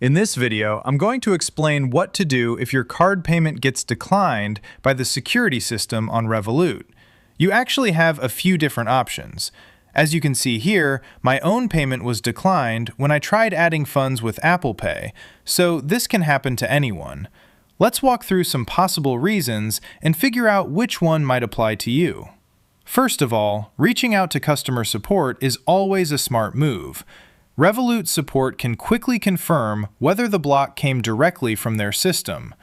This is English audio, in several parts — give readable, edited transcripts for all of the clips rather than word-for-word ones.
In this video, I'm going to explain what to do if your card payment gets declined by the security system on Revolut. You actually have a few different options. As you can see here, my own payment was declined when I tried adding funds with Apple Pay, so this can happen to anyone. Let's walk through some possible reasons and figure out which one might apply to you. First of all, reaching out to customer support is always a smart move. Revolut support can quickly confirm whether the block came directly from their system.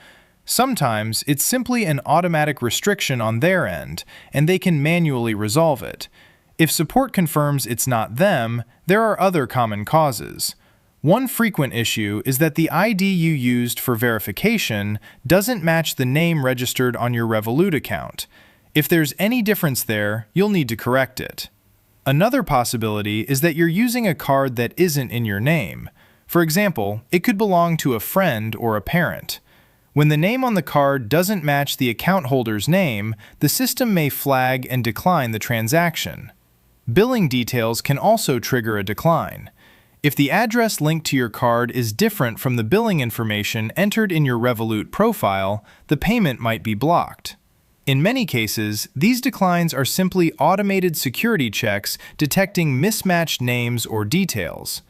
Sometimes it's simply an automatic restriction on their end, and they can manually resolve it. If support confirms it's not them, there are other common causes. One frequent issue is that the ID you used for verification doesn't match the name registered on your Revolut account. If there's any difference there, you'll need to correct it. Another possibility is that you're using a card that isn't in your name. For example, it could belong to a friend or a parent. When the name on the card doesn't match the account holder's name, the system may flag and decline the transaction. Billing details can also trigger a decline. If the address linked to your card is different from the billing information entered in your Revolut profile, the payment might be blocked. In many cases, these declines are simply automated security checks detecting mismatched names or details.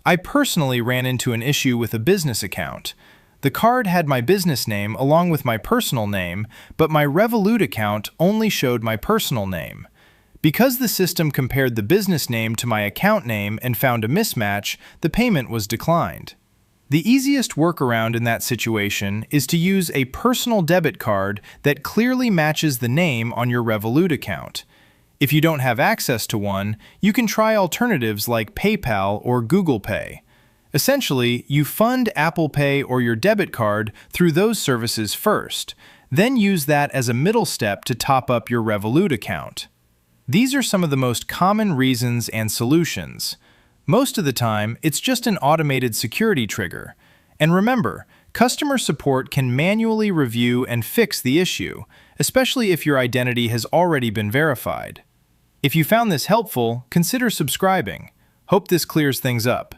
I personally ran into an issue with a business account. The card had my business name along with my personal name, but my Revolut account only showed my personal name. Because the system compared the business name to my account name and found a mismatch, the payment was declined. The easiest workaround in that situation is to use a personal debit card that clearly matches the name on your Revolut account. If you don't have access to one, you can try alternatives like PayPal or Google Pay. Essentially, you fund Apple Pay or your debit card through those services first, then use that as a middle step to top up your Revolut account. These are some of the most common reasons and solutions. Most of the time, it's just an automated security trigger. And remember, customer support can manually review and fix the issue, especially if your identity has already been verified. If you found this helpful, consider subscribing. Hope this clears things up.